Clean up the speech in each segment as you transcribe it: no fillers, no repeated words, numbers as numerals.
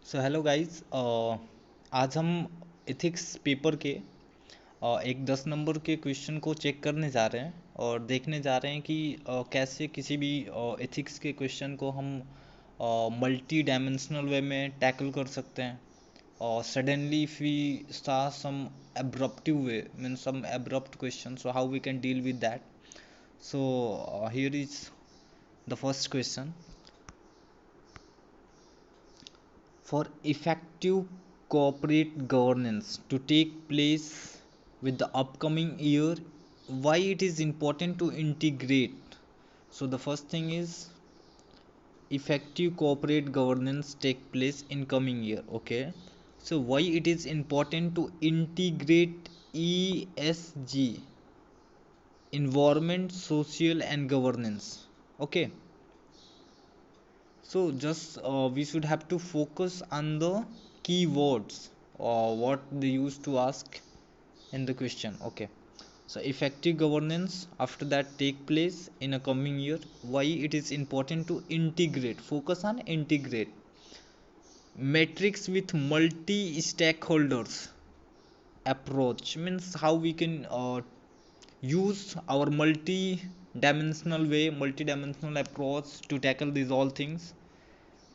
So hello guys, आज हम ethics paper के एक 10 नंबर के क्वेश्चन को चेक करने जा रहे हैं और देखने जा रहे हैं कि कैसे किसी भी एथिक्स के क्वेश्चन को हम मल्टी डायमेंशनल वे में टैकल कर सकते हैं. और suddenly if we start some abruptive way, means some abrupt question, so how we can deal with that. So here is the first question. For effective corporate governance to take place with the upcoming year, why it is important to integrate? So the first thing is effective corporate governance take place in coming year. Okay, so why it is important to integrate ESG, environment, social and governance. Okay, so just we should have to focus on the keywords or what they used to ask in the question. Okay. So effective governance after that take place in a coming year. Why it is important to integrate, focus on integrate metrics with multi stakeholders approach, means how we can use our multi dimensional approach to tackle these all things,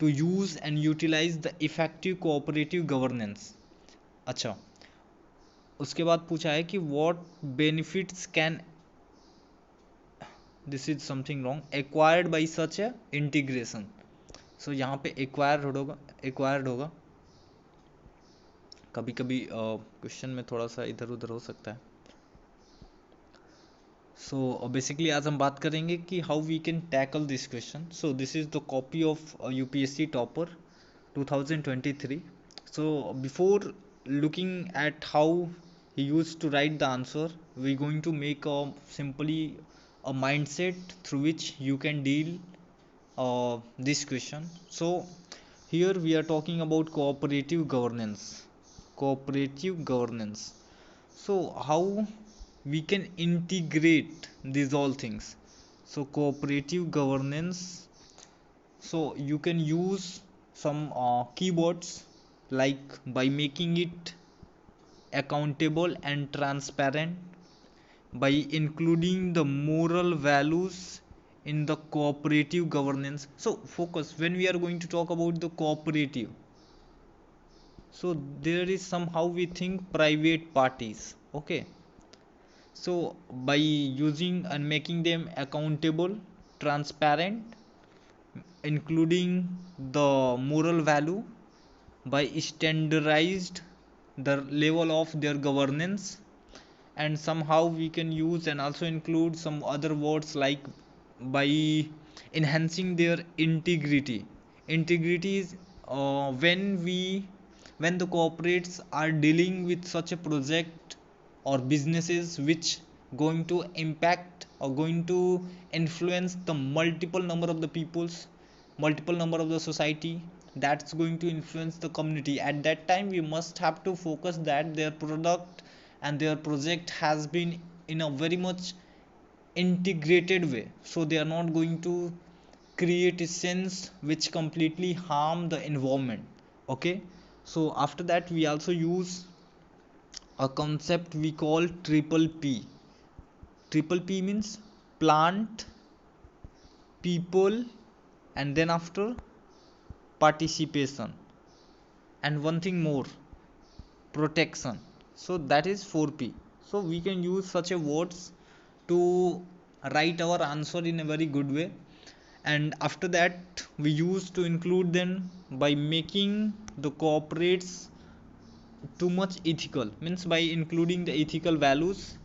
to use and utilize the effective cooperative governance. अच्छा, उसके बाद पूछा है कि what benefits can, this is something wrong, acquired by such a integration. So यहाँ पे acquired होगा. कभी कभी क्वेश्चन में थोड़ा सा इधर उधर हो सकता है. सो बेसिकली आज हम बात करेंगे कि how we can tackle this question. So this is the copy of UPSC topper 2023. So before looking at how he used to write the answer, we're going to make a simply a mindset through which you can deal this question. So here we are talking about cooperative governance. Cooperative governance. So how we can integrate these all things. So cooperative governance, so you can use some keywords like by making it accountable and transparent, by including the moral values in the cooperative governance. So focus when we are going to talk about the cooperative, so there is somehow we think private parties. Okay, so by using and making them accountable, transparent, including the moral value, by standardized the level of their governance, and somehow we can use and also include some other words like by enhancing their integrity. Integrity is when the corporates are dealing with such a project or businesses which going to impact or going to influence the multiple number of the peoples, multiple number of the society, that's going to influence the community. At that time we must have to focus that their product and their project has been in a very much integrated way, so they are not going to create a sense which completely harm the environment. Okay, so after that we also use a concept we call triple P. Triple P means plant, people, and then after participation, and one thing more, protection. So that is 4P. So we can use such a words to write our answer in a very good way. And after that we used to include them by making the corporates too much ethical, means by including the ethical values.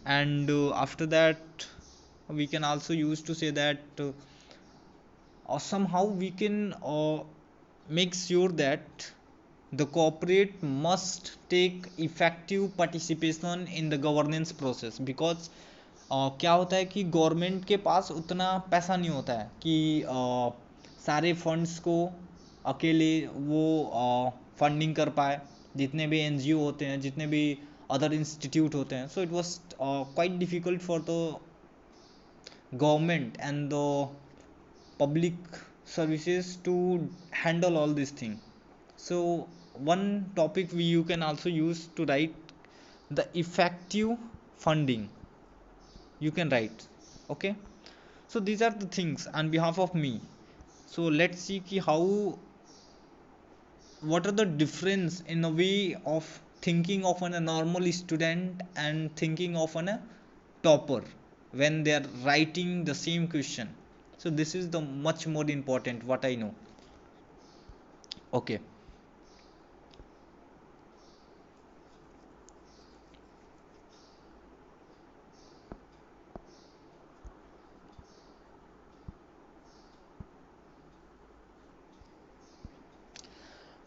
And after that we can also use to say that or somehow we can make sure that the corporate must take effective participation in the governance process, because क्या होता है कि government के पास उतना पैसा नहीं होता है कि सारे फंड्स को अकेले वो फंडिंग कर पाए, जितने भी एनजीओ होते हैं, जितने भी अदर इंस्टीट्यूट होते हैं. So it was quite difficult for the government and the public services to handle all these things. So one topic you can also use to write the effective funding, you can write. Okay, so these are the things on behalf of me. So let's see ki how, what are the difference in a way of thinking of a normal student and thinking of a topper when they are writing the same question. So this is the much more important what I know. Okay,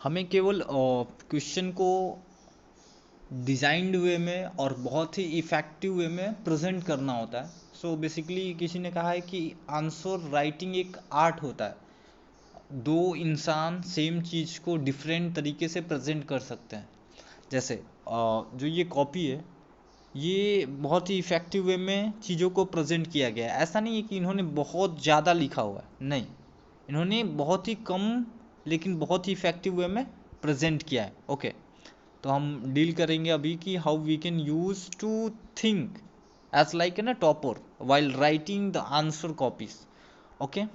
हमें केवल question को designed वे में और बहुत ही effective way में present करना होता है. सो बेसिकली किसी ने कहा है कि आंसर राइटिंग एक आर्ट होता है. दो इंसान सेम चीज़ को डिफरेंट तरीके से प्रेजेंट कर सकते हैं. जैसे जो ये कॉपी है, ये बहुत ही इफ़ेक्टिव वे में चीज़ों को प्रेजेंट किया गया है. ऐसा नहीं है कि इन्होंने बहुत ज़्यादा लिखा हुआ है, नहीं, इन्होंने बहुत ही कम लेकिन बहुत ही इफ़ेक्टिव वे में प्रेजेंट किया है. ओके, तो हम डील करेंगे अभी कि how we can use to think as like an a topper while writing the answer copies. Okay,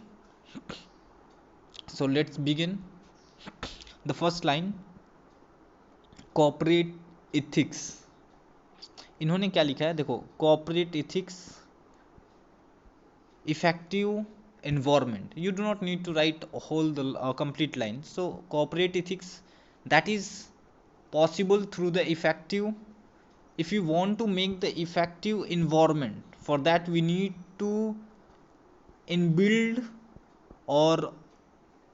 so let's begin. The first line, corporate ethics. इन्होंने क्या लिखा है, देखो, corporate ethics, effective environment. You do not need to write a whole the complete line. So corporate ethics, that is possible through the effective. If you want to make the effective environment, for that we need to inbuild or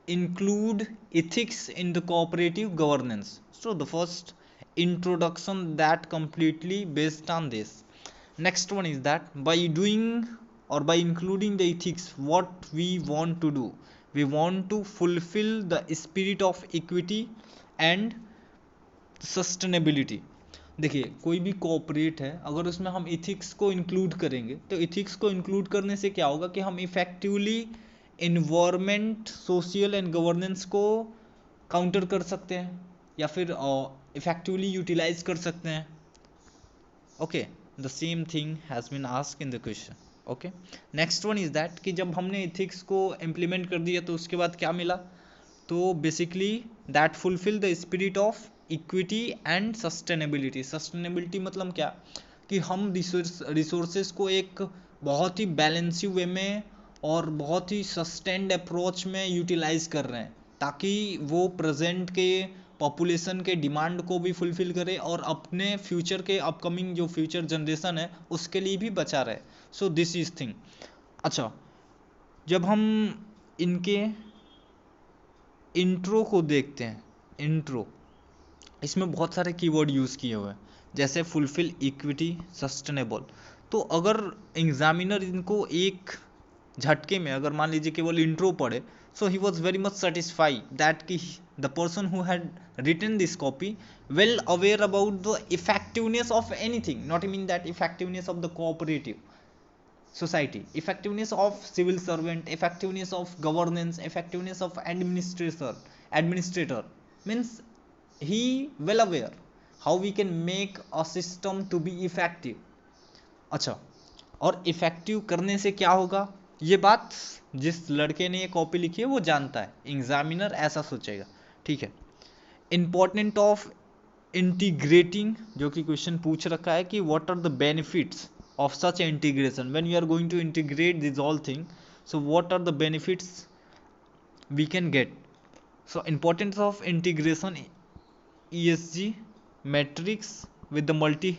include ethics in the cooperative governance. So the first introduction that completely based on this. Next one is that by doing or by including the ethics, what we want to do, we want to fulfill the spirit of equity and sustainability. देखिए, कोई भी cooperate है, अगर उसमें हम ethics को include करेंगे, तो इथिक्स को इंक्लूड करने से क्या होगा कि हम effectively environment, social and governance को काउंटर कर सकते हैं या फिर इफेक्टिवली यूटिलाइज कर सकते हैं. Okay, the same thing has been asked in the question. Okay, next one is that कि जब हमने इथिक्स को इम्प्लीमेंट कर दिया तो उसके बाद क्या मिला, तो basically that fulfil the spirit of equity and sustainability. Sustainability मतलब क्या, कि हम रिसोर्सेज को एक बहुत ही बैलेंसिव वे में और बहुत ही सस्टेन्ड अप्रोच में यूटिलाइज कर रहे हैं, ताकि वो प्रेजेंट के पॉपुलेशन के डिमांड को भी फुलफिल करे और अपने फ्यूचर के अपकमिंग जो फ्यूचर जनरेशन है उसके लिए भी बचा रहे. सो दिस इज थिंग. अच्छा, जब हम इनके इंट्रो को देखते हैं, इंट्रो, इसमें बहुत सारे कीवर्ड यूज़ किए हुए हैं, जैसे फुलफिल, इक्विटी, सस्टेनेबल. तो अगर एग्जामिनर इनको एक झटके में अगर मान लीजिए केवल इंट्रो पढ़े, so he was very much satisfied that कि the person who had written this copy well aware about the effectiveness of anything, not mean that effectiveness of the cooperative society, effectiveness of civil servant, effectiveness of governance, effectiveness of administrator, means he well aware how we can make a system to be effective. अच्छा, और effective करने से क्या होगा, ये बात जिस लड़के ने ये कॉपी लिखी है वो जानता है, एग्जामिनर ऐसा सोचेगा. ठीक है, इंपॉर्टेंट ऑफ इंटीग्रेटिंग, जो कि क्वेश्चन पूछ रखा है कि what are the benefits of such integration when you are going to integrate these all things. So what are the benefits we can get? So importance of integration, ESG matrix with the multi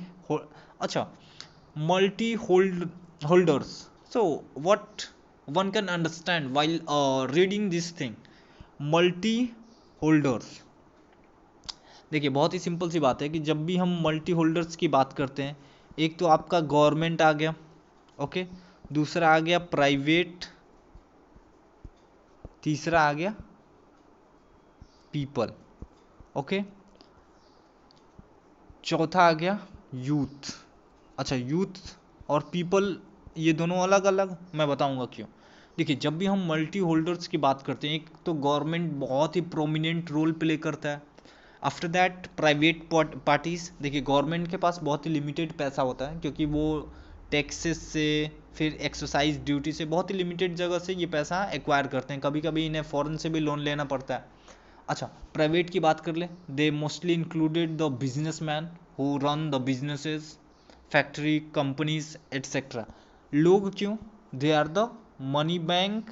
holders. So what one can understand while reading this thing, multi holders. देखिए, बहुत ही simple सी बात है कि जब भी हम multi holders की बात करते हैं, एक तो आपका गवर्नमेंट आ गया, ओके, दूसरा आ गया प्राइवेट, तीसरा आ गया पीपल, ओके, चौथा आ गया यूथ. अच्छा, यूथ और पीपल ये दोनों अलग अलग, मैं बताऊंगा क्यों. देखिए जब भी हम मल्टी होल्डर्स की बात करते हैं, एक तो गवर्नमेंट बहुत ही प्रोमिनेंट रोल प्ले करता है। आफ्टर दैट प्राइवेट पार्टीज, देखिए गवर्नमेंट के पास बहुत ही लिमिटेड पैसा होता है क्योंकि वो टैक्सेस से, फिर एक्सरसाइज ड्यूटी से, बहुत ही लिमिटेड जगह से ये पैसा एक्वायर करते हैं। कभी कभी इन्हें फॉरेन से भी लोन लेना पड़ता है। अच्छा, प्राइवेट की बात कर ले, they mostly included the businessman who run the businesses, factory, companies etcetera. लोग क्यों? They are the money bank,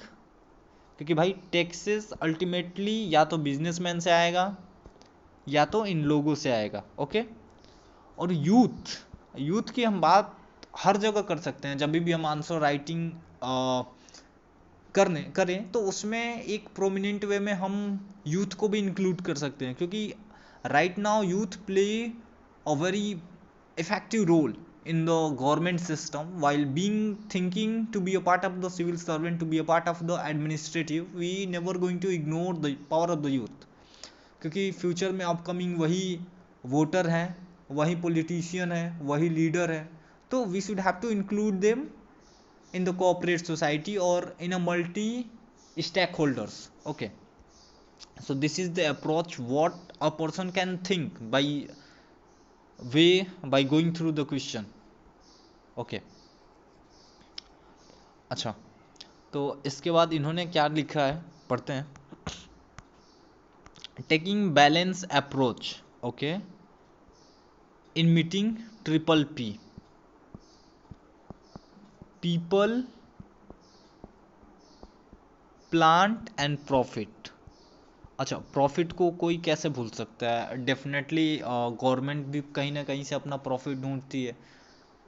क्योंकि भाई टैक्सेस अल्टीमेटली या तो बिजनेसमैन से आएगा या तो इन लोगों से आएगा। ओके। और यूथ, यूथ की हम बात हर जगह कर सकते हैं। जब भी हम आंसर राइटिंग करने करें तो उसमें एक प्रोमिनेंट वे में हम यूथ को भी इंक्लूड कर सकते हैं, क्योंकि right now youth play a very effective role in the government system while being thinking to be a part of the civil servant, to be a part of the administrative. We never going to ignore the power of the youth, क्योंकि future में upcoming वही voter हैं, वही politician है, वही leader है। तो we should have to include them in the corporate society or in a multi stakeholders. Okay, so this is the approach what a person can think by going through the question. Okay, अच्छा, तो इसके बाद इन्होंने क्या लिखा है पढ़ते हैं। Taking balance approach, okay, in meeting triple P, people, plant and profit. अच्छा, प्रॉफिट को कोई कैसे भूल सकता है? डेफिनेटली गवर्नमेंट भी कहीं ना कहीं से अपना प्रॉफिट ढूंढती है,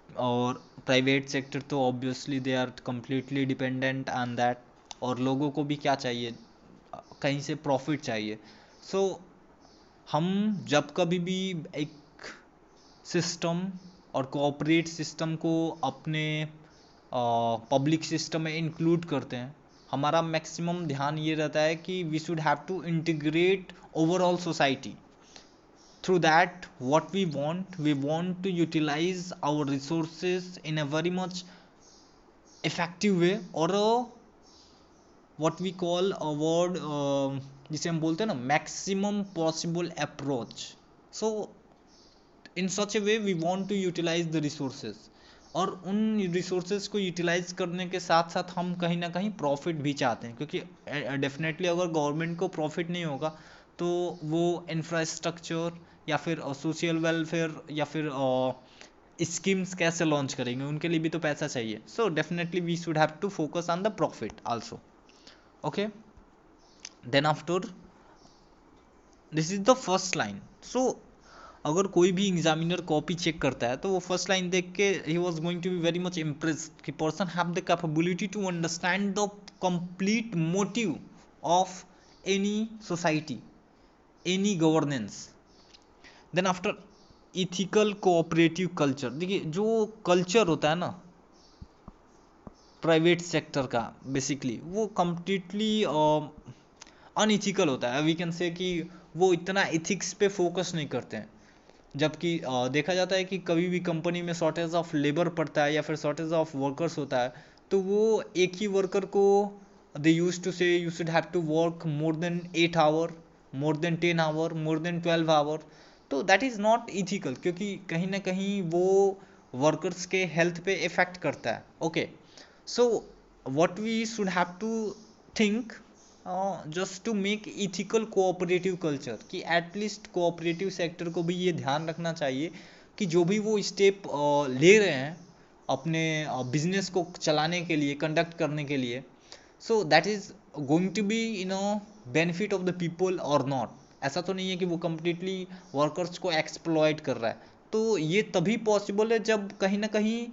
और प्राइवेट सेक्टर तो obviously they are completely dependent on that. और लोगों को भी क्या चाहिए? कहीं से प्रॉफिट चाहिए। सो हम जब कभी भी एक सिस्टम और कोऑपरेट सिस्टम को अपने पब्लिक सिस्टम में इंक्लूड करते हैं, हमारा मैक्सिमम ध्यान ये रहता है कि we should have to integrate overall society. Through that, what we want to utilize our resources in a very much effective way, or what we call a word, जिसे हम बोलते हैं ना, maximum possible approach. So in such a way we want to utilize the resources, और उन resources को utilise करने के साथ साथ हम कहीं ना कहीं प्रॉफिट भी चाहते हैं, क्योंकि डेफिनेटली अगर गवर्नमेंट को प्रॉफिट नहीं होगा तो वो इंफ्रास्ट्रक्चर या फिर सोशल वेलफेयर या फिर स्कीम्स कैसे लॉन्च करेंगे? उनके लिए भी तो पैसा चाहिए। So definitely we should have to focus on the profit also. Okay, then after this is the first line. So अगर कोई भी एग्जामिनर कॉपी चेक करता है तो वो फर्स्ट लाइन देख के ही was going to be very much impressed कि person have the capability to understand the complete motive of any society, any governance. Then after ethical cooperative culture. देखिए जो कल्चर होता है ना प्राइवेट सेक्टर का, बेसिकली वो कम्प्लीटली अनइथिकल होता है। वी कैन से कि वो इतना इथिक्स पे फोकस नहीं करते हैं। जबकि देखा जाता है कि कभी भी कंपनी में शॉर्टेज ऑफ लेबर पड़ता है या फिर शॉर्टेज ऑफ वर्कर्स होता है, तो वो एक ही वर्कर को they use to say you should have to work more than 8 hour, more than 10 hour, more than 12 hour. तो दैट इज़ नॉट इथिकल, क्योंकि कहीं ना कहीं वो वर्कर्स के हेल्थ पे इफेक्ट करता है। Okay, so what we should have to think just to make ethical cooperative culture, कि एटलीस्ट कोऑपरेटिव सेक्टर को भी ये ध्यान रखना चाहिए कि जो भी वो स्टेप ले रहे हैं अपने बिजनेस को चलाने के लिए, कंडक्ट करने के लिए, so that is going to be in a benefit of the people और नॉट। ऐसा तो नहीं है कि वो कम्प्लीटली वर्कर्स को एक्सप्लॉयट कर रहा है। तो ये तभी पॉसिबल है जब कहीं ना कहीं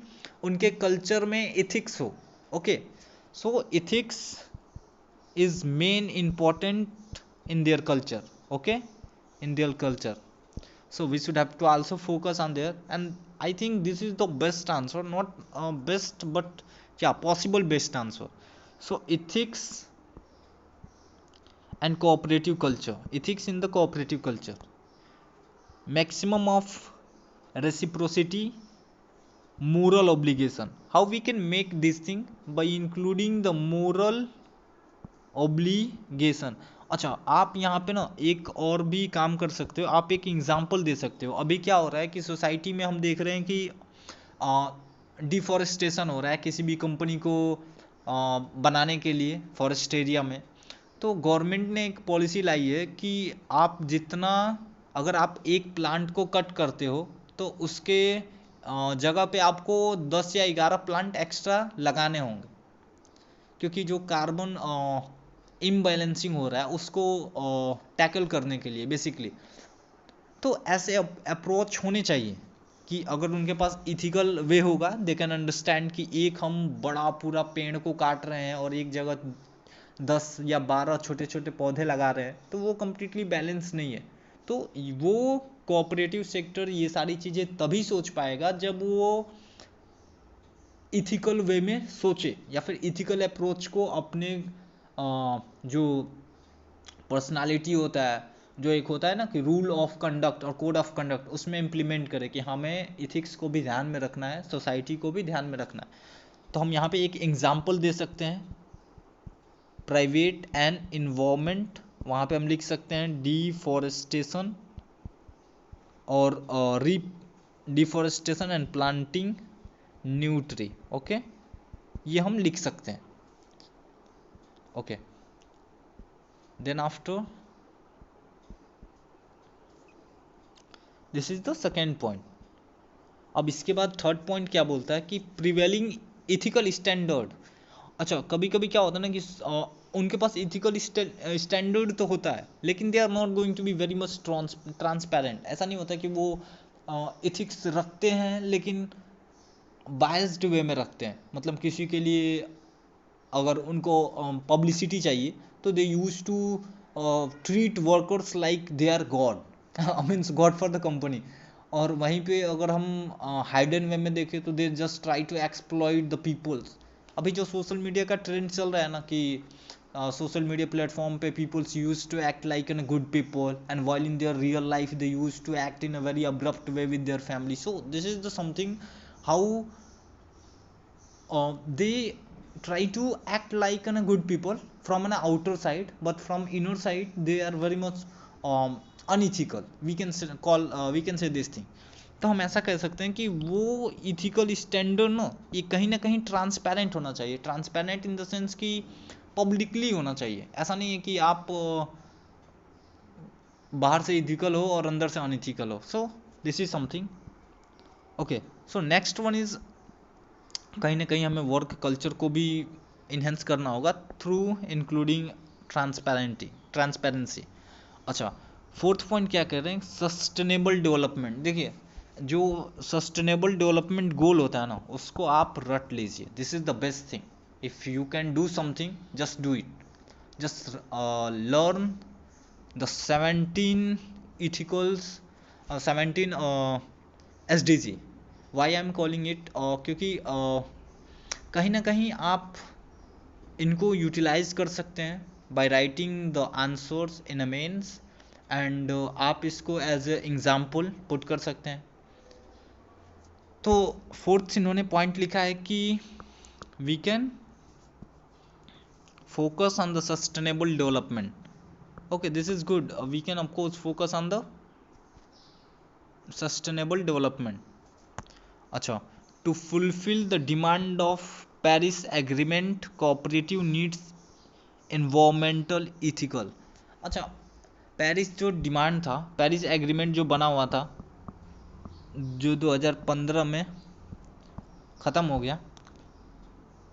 उनके कल्चर में इथिक्स हो। Okay, so ethics is main important in their culture. Okay, in their culture, so we should have to also focus on there, and I think this is the best answer, not best but yeah, possible best answer. So ethics and cooperative culture, ethics in the cooperative culture, maximum of reciprocity, moral obligation. How we can make this thing? By including the moral obligation. अच्छा, आप यहाँ पे ना एक और भी काम कर सकते हो, आप एक एग्जांपल दे सकते हो. अभी क्या हो रहा है कि सोसाइटी में हम देख रहे हैं कि डिफॉरेस्टेशन हो रहा है किसी भी कंपनी को बनाने के लिए फॉरेस्ट एरिया में. तो गवर्नमेंट ने एक पॉलिसी लाई है कि आप जितना, अगर आप एक प्लांट को कट करते हो तो उसके जगह पे आपको 10 या 11 प्लांट एक्स्ट्रा लगाने होंगे, क्योंकि जो कार्बन इम्बैलेंसिंग हो रहा है उसको टैकल करने के लिए बेसिकली. तो ऐसे अप्रोच होने चाहिए कि अगर उनके पास इथिकल वे होगा, दे कैन अंडरस्टैंड कि एक हम बड़ा पूरा पेड़ को काट रहे हैं और एक जगह 10 या 12 छोटे छोटे पौधे लगा रहे हैं, तो वो कम्प्लीटली बैलेंस नहीं है. तो वो कोऑपरेटिव सेक्टर ये सारी चीज़ें तभी सोच पाएगा जब वो इथिकल वे में सोचे, या फिर इथिकल अप्रोच को अपने जो पर्सनालिटी होता है, जो एक होता है ना कि रूल ऑफ कंडक्ट और कोड ऑफ कंडक्ट, उसमें इम्प्लीमेंट करें कि हमें इथिक्स को भी ध्यान में रखना है, सोसाइटी को भी ध्यान में रखना है. तो हम यहाँ पे एक एग्जांपल दे सकते हैं, प्राइवेट एंड इन्वायरमेंट. वहाँ पे हम लिख सकते हैं डिफॉरेस्टेशन और deforestation and planting new tree. Okay, ये हम लिख सकते हैं. Okay, then after this is the second point. अब इसके बाद थर्ड पॉइंट क्या बोलता है कि प्रिवेलिंग इथिकल स्टैंडर्ड. अच्छा, कभी कभी क्या होता है ना कि उनके पास इथिकल स्टैंडर्ड तो होता है, लेकिन they are not going to be very much transparent. ऐसा नहीं होता कि वो इथिक्स रखते हैं लेकिन बायस्ड वे में रखते हैं. मतलब किसी के लिए अगर उनको पब्लिसिटी चाहिए तो they use to treat workers like they are god, means god for the company. और वहीं पे अगर हम हाइडन वे में देखें तो they just try to exploit the peoples. अभी जो सोशल मीडिया का ट्रेंड चल रहा है ना कि सोशल मीडिया प्लेटफॉर्म पे peoples use to act like an good people and while in their real life they use to act in a very abrupt way with their family. So this is the something how they try to act like a good people from an outer side, but from inner side they are very much unethical. We can say this thing. तो हम ऐसा कह सकते हैं कि वो ethical standard ना, ये कहीं ना कहीं ट्रांसपेरेंट होना चाहिए. ट्रांसपेरेंट इन द सेंस कि पब्लिकली होना चाहिए. ऐसा नहीं है कि आप बाहर से इथिकल हो और अंदर से अनइथिकल हो. सो this is something. Okay, so next one is, कहीं ना कहीं हमें वर्क कल्चर को भी इन्हेंस करना होगा थ्रू इंक्लूडिंग ट्रांसपेरेंसी. अच्छा, फोर्थ पॉइंट क्या कह रहे हैं, सस्टेनेबल डेवलपमेंट. देखिए, जो सस्टेनेबल डेवलपमेंट गोल होता है ना, उसको आप रट लीजिए. This is the best thing. If you can do something, just do it. Just learn the 17 ethicals, 17 SDG. Why I am calling it, क्योंकि कहीं ना कहीं आप इनको यूटिलाइज कर सकते हैं by writing the answers in a mains, and आप इसको एज ए एग्जाम्पल पुट कर सकते हैं. तो फोर्थ इन्होंने पॉइंट लिखा है कि we can focus on the sustainable development. Okay, this is good. We can of course focus on the sustainable development. अच्छा, to fulfil the demand of Paris agreement cooperative needs environmental ethical. अच्छा, Paris जो demand था, Paris agreement जो बना हुआ था, जो 2015 में ख़त्म हो गया,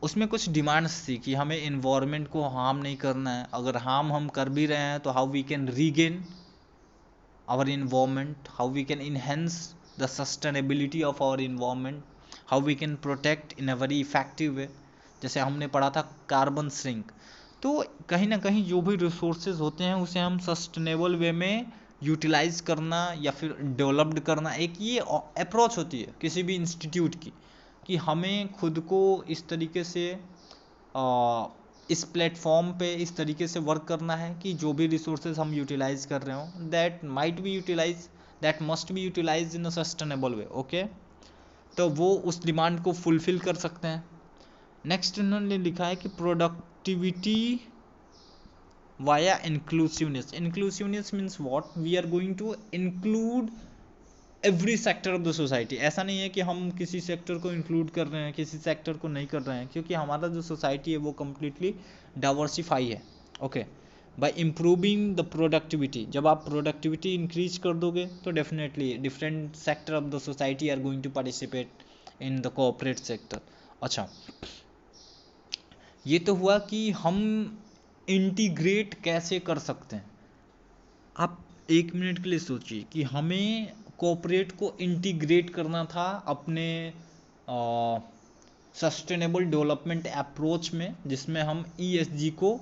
उसमें कुछ डिमांड्स थी कि हमें एनवायरनमेंट को हार्म नहीं करना है. अगर हार्म हम कर भी रहे हैं तो how we can regain our environment, how we can enhance the sustainability of our environment, how we can protect in a very effective way. जैसे हमने पढ़ा था कार्बन सिंक. तो कहीं ना कहीं जो भी रिसोर्सेज होते हैं उसे हम सस्टेनेबल वे में यूटिलाइज करना या फिर डेवलप्ड करना, एक ये अप्रोच होती है किसी भी इंस्टीट्यूट की, कि हमें खुद को इस तरीके से इस प्लेटफॉर्म पे इस तरीके से वर्क करना है कि जो भी रिसोर्सेज हम यूटिलाइज कर रहे हों, that might be utilise, that must be utilized in a sustainable way. Okay, तो वो उस डिमांड को फुलफिल कर सकते हैं। नेक्स्ट इन्होंने लिखा है कि productivity via inclusiveness. Inclusiveness means what, we are going to include every sector of the society. ऐसा नहीं है कि हम किसी सेक्टर को इंक्लूड कर रहे हैं, किसी सेक्टर को नहीं कर रहे हैं, क्योंकि हमारा जो सोसाइटी है वो कम्प्लीटली डाइवर्सिफाई है। Okay, by improving the productivity, जब आप प्रोडक्टिविटी इंक्रीज कर दोगे तो definitely different sector of the society are going to participate in the cooperate sector. अच्छा, ये तो हुआ कि हम इंटीग्रेट कैसे कर सकते हैं। आप एक मिनट के लिए सोचिए कि हमें कोऑपरेट को इंटीग्रेट करना था अपने सस्टेनेबल डेवलपमेंट अप्रोच में, जिसमें हम ESG को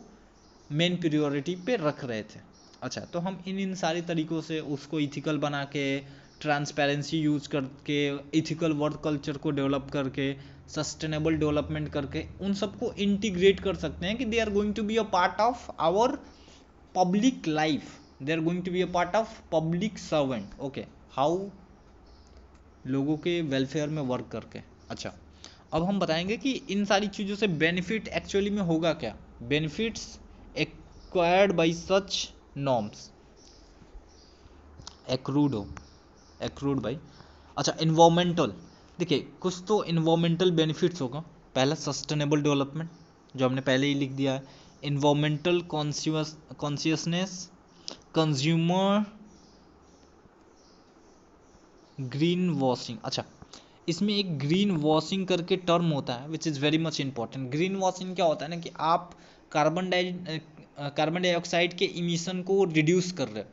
मेन प्रायोरिटी पे रख रहे थे। अच्छा, तो हम इन सारी तरीक़ों से उसको इथिकल बना के, ट्रांसपेरेंसी यूज करके, इथिकल वर्क कल्चर को डेवलप करके, सस्टेनेबल डेवलपमेंट करके उन सबको इंटीग्रेट कर सकते हैं कि they are going to be a part of our public life, they are going to be a part of public servant. Okay, how, लोगों के वेलफेयर में वर्क करके। अच्छा, अब हम बताएंगे कि इन सारी चीज़ों से बेनिफिट एक्चुअली में होगा क्या। Benefits acquired by such norms, accrued by. अच्छा, इन्वायरमेंटल, देखिए कुछ तो इन्वायरमेंटल बेनिफिट्स होगा। पहला सस्टेनेबल डेवलपमेंट, जो हमने पहले ही लिख दिया है। Environmental consciousness, consumer green washing. अच्छा, इसमें एक ग्रीन वॉशिंग करके टर्म होता है which is very much important. Green washing क्या होता है ना, कि आप कार्बन डाइऑक्साइड के इमिशन को रिड्यूस कर रहे हो,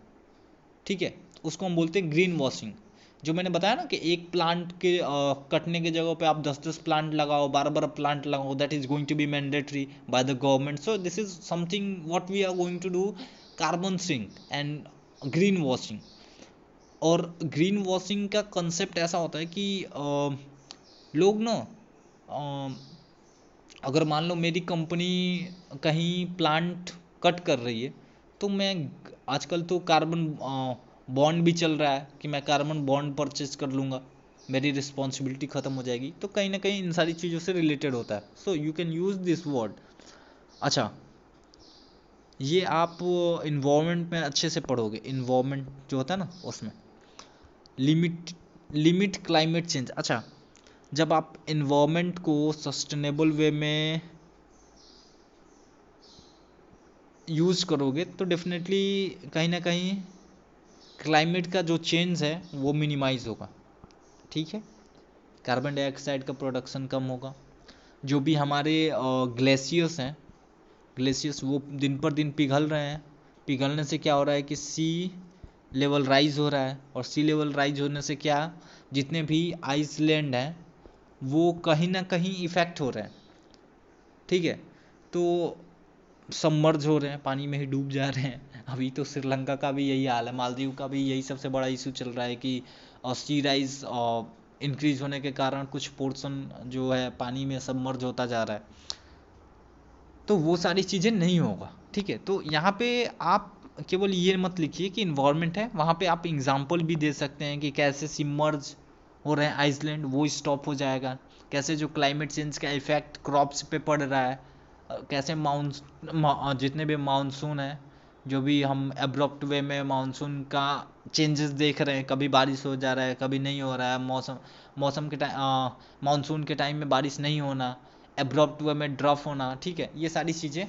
ठीक है, उसको हम बोलते हैं ग्रीन वॉशिंग। जो मैंने बताया ना कि एक प्लांट के कटने के जगह पे आप 10-10 प्लांट लगाओ, 12-12 प्लांट लगाओ, that is going to be mandatory by the government. So this is something what we are going to do, carbon sink and green washing. और ग्रीन वॉशिंग का कंसेप्ट ऐसा होता है कि लोग ना, अगर मान लो मेरी कंपनी कहीं प्लांट कट कर रही है, तो मैं, आजकल तो कार्बन बॉन्ड भी चल रहा है कि मैं कार्बन बॉन्ड परचेज कर लूँगा, मेरी रिस्पॉन्सिबिलिटी ख़त्म हो जाएगी। तो कहीं ना कहीं इन सारी चीज़ों से रिलेटेड होता है। So you can use this word. अच्छा, ये आप इन्वायरमेंट में अच्छे से पढ़ोगे, इन्वायरमेंट जो होता है ना उसमें, लिमिट क्लाइमेट चेंज। अच्छा, जब आप इन्वायरमेंट को सस्टेनेबल वे में यूज़ करोगे तो डेफिनेटली कहीं ना कहीं क्लाइमेट का जो चेंज है वो मिनिमाइज होगा, ठीक है। कार्बन डाइऑक्साइड का प्रोडक्शन कम होगा। जो भी हमारे ग्लेशियर्स हैं, ग्लेशियर्स वो दिन पर दिन पिघल रहे हैं। पिघलने से क्या हो रहा है कि सी लेवल राइज हो रहा है, और सी लेवल राइज होने से क्या, जितने भी आइसलैंड हैं वो कहीं ना कहीं इफ़ेक्ट हो रहे हैं, ठीक है। तो सबमर्ज हो रहे हैं, पानी में ही डूब जा रहे हैं। अभी तो श्रीलंका का भी यही हाल है, मालदीव का भी यही सबसे बड़ा इशू चल रहा है कि सी राइज इंक्रीज होने के कारण कुछ पोर्शन जो है पानी में सबमर्ज होता जा रहा है। तो वो सारी चीज़ें नहीं होगा, ठीक है। तो यहाँ पे आप केवल ये मत लिखिए कि इन्वायरमेंट है, वहाँ पे आप एग्जाम्पल भी दे सकते हैं कि कैसे सबमर्ज हो रहे हैं आइसलैंड, वो स्टॉप हो जाएगा। कैसे जो क्लाइमेट चेंज का इफेक्ट क्रॉप्स पे पड़ रहा है, कैसे जितने भी मानसून है, जो भी हम एब्रप्ट वे में मानसून का चेंजेस देख रहे हैं, कभी बारिश हो जा रहा है, कभी नहीं हो रहा है, मौसम के टाइम, मानसून के टाइम में बारिश नहीं होना, एब्रप्ट वे में ड्रॉप होना, ठीक है, ये सारी चीज़ें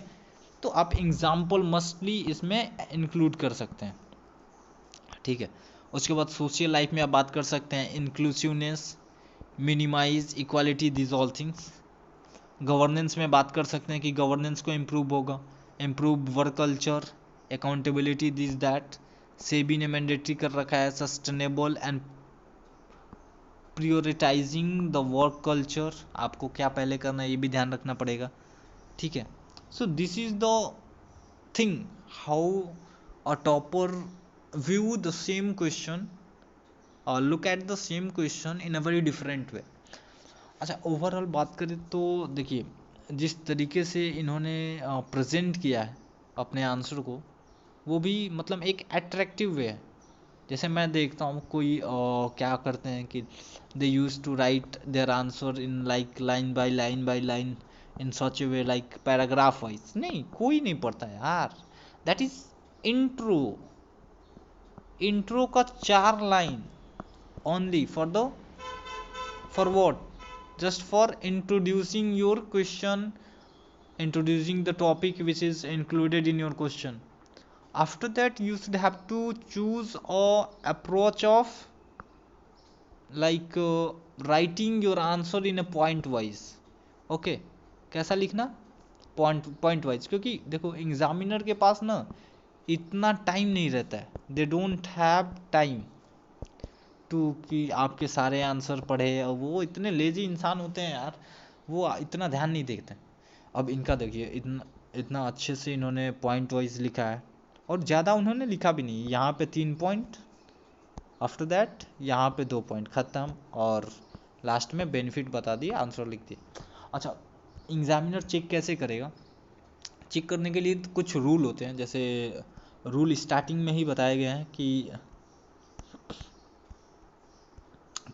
तो आप एग्जाम्पल मस्टली इसमें इंक्लूड कर सकते हैं, ठीक है। उसके बाद सोशल लाइफ में आप बात कर सकते हैं inclusiveness, minimise equality, this all things. Governance में बात कर सकते हैं कि गवर्नेंस को इम्प्रूव होगा, improve work culture, accountability, this that. SEBI ने मैंडेटरी कर रखा है sustainable and prioritising the work culture. आपको क्या पहले करना है ये भी ध्यान रखना पड़ेगा, ठीक है। सो this is the thing how a topper view the same question, look at the same question in a very different way. अच्छा, ओवरऑल बात करें तो देखिए, जिस तरीके से इन्होंने प्रेजेंट किया है अपने आंसर को, वो भी मतलब एक अट्रैक्टिव वे है, जैसे मैं देखता हूँ कोई क्या करते हैं कि they use to write their answer in like line by line in such a way like paragraph wise. नहीं, कोई नहीं पढ़ता यार। That is intro. इंट्रो का 4 line only for what, just for introducing your question, introducing the topic which is included in your question. After that you should have to choose a approach of like writing your answer in a point wise. Okay, कैसा लिखना, point wise, क्योंकि देखो examiner के पास ना इतना time नहीं रहता है, they don't have time to कि आपके सारे आंसर पढ़े, और वो इतने लेजी इंसान होते हैं यार, वो इतना ध्यान नहीं देते। अब इनका देखिए इतना इतना अच्छे से इन्होंने पॉइंट वाइज लिखा है, और ज़्यादा उन्होंने लिखा भी नहीं। यहाँ पे 3 पॉइंट, आफ्टर दैट यहाँ पे 2 पॉइंट ख़त्म, और लास्ट में बेनिफिट बता दिया, आंसर लिख दिया। अच्छा, एग्जामिनर चेक कैसे करेगा? चेक करने के लिए कुछ रूल होते हैं, जैसे रूल स्टार्टिंग में ही बताए गए हैं कि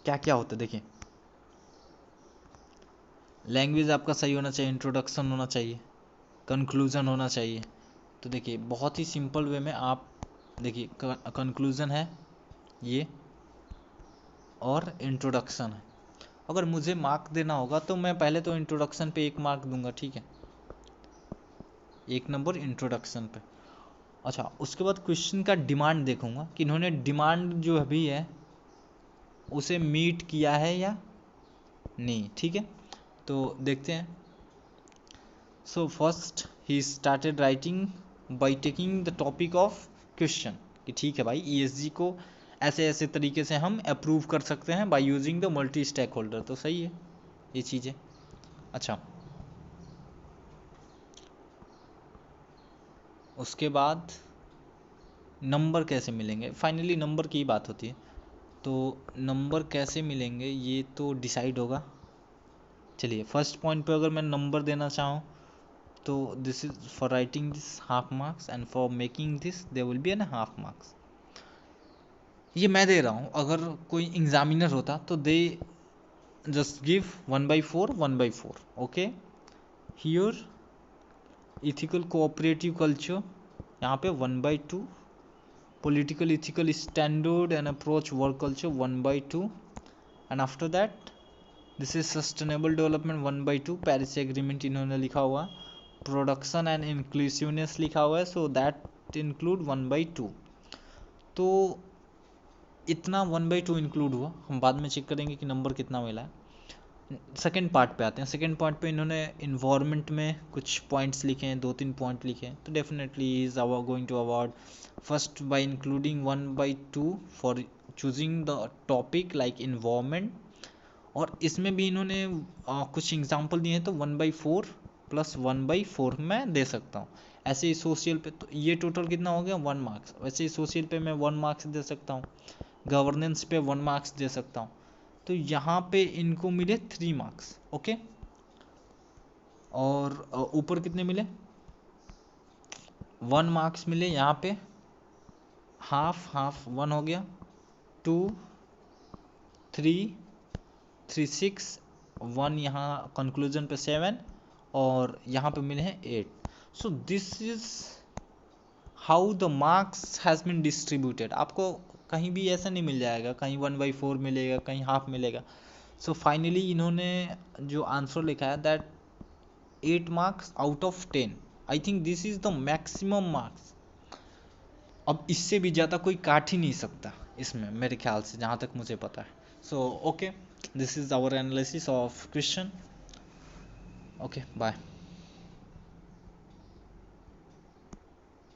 क्या क्या होता है। देखिए, लैंग्वेज आपका सही होना चाहिए, इंट्रोडक्शन होना चाहिए, कंक्लूजन होना चाहिए। तो देखिए बहुत ही सिंपल वे में आप देखिए, कंक्लूजन है ये और इंट्रोडक्शन है। अगर मुझे मार्क देना होगा तो मैं पहले तो इंट्रोडक्शन पे 1 मार्क दूंगा, ठीक है, 1 नंबर इंट्रोडक्शन पे। अच्छा, उसके बाद क्वेश्चन का डिमांड देखूंगा कि इन्होंने डिमांड जो अभी है उसे मीट किया है या नहीं, ठीक है। तो देखते हैं। So first he started writing by taking the topic of question, कि ठीक है भाई, ईएसजी को ऐसे ऐसे तरीके से हम अप्रूव कर सकते हैं by using the multi stakeholder. तो सही है ये चीज़ें। अच्छा, उसके बाद नंबर कैसे मिलेंगे, फाइनली नंबर की बात होती है। तो नंबर कैसे मिलेंगे ये तो डिसाइड होगा। चलिए, फर्स्ट पॉइंट पे अगर मैं नंबर देना चाहूँ तो this is for writing this half marks, and for making this there will be an half marks. ये मैं दे रहा हूँ, अगर कोई एग्जामिनर होता तो they just give 1/4 1/4। Okay, here ethical cooperative culture, यहाँ पे 1/2, political ethical standard and approach work culture 1/2, and after that this is sustainable development 1/2, Paris agreement इन्होंने लिखा हुआ, प्रोडक्शन एंड इंक्लूसिवनेस लिखा हुआ है, सो दैट इंक्लूड 1/2। तो इतना 1/2 इंक्लूड हुआ, हम बाद में चेक करेंगे कि नंबर कितना मिला है। सेकेंड पार्ट पे आते हैं। सेकेंड पार्ट पे इन्होंने इन्वायरमेंट में कुछ पॉइंट्स लिखे हैं, 2-3 पॉइंट लिखे हैं, तो definitely is going to award first by including 1/2 for choosing the topic like environment. और इसमें भी इन्होंने कुछ एग्जांपल दिए हैं, तो 1/4 प्लस 1/4 मैं दे सकता हूँ। ऐसे ही सोशल पे तो ये टोटल कितना हो गया, 1 मार्क्स। वैसे ही सोशल पे मैं 1 मार्क्स दे सकता हूँ, गवर्नेंस पे 1 मार्क्स दे सकता हूँ। तो यहाँ पे इनको मिले 3 मार्क्स। ओके, और ऊपर कितने मिले, 1 मार्क्स मिले यहाँ पे, हाफ हाफ 1 हो गया, 2 3 3 6 1, यहाँ कंक्लूजन पे 7, और यहाँ पे मिले हैं 8। So this is how the marks has been distributed. आपको कहीं भी ऐसा नहीं मिल जाएगा, कहीं 1/4 मिलेगा, कहीं हाफ मिलेगा। सो फाइनली इन्होंने जो आंसर लिखा है that 8 marks out of 10। I think this is the maximum marks. अब इससे भी ज़्यादा कोई काट ही नहीं सकता इसमें, मेरे ख्याल से, जहाँ तक मुझे पता है। So okay, this is our analysis of question. Okay, bye.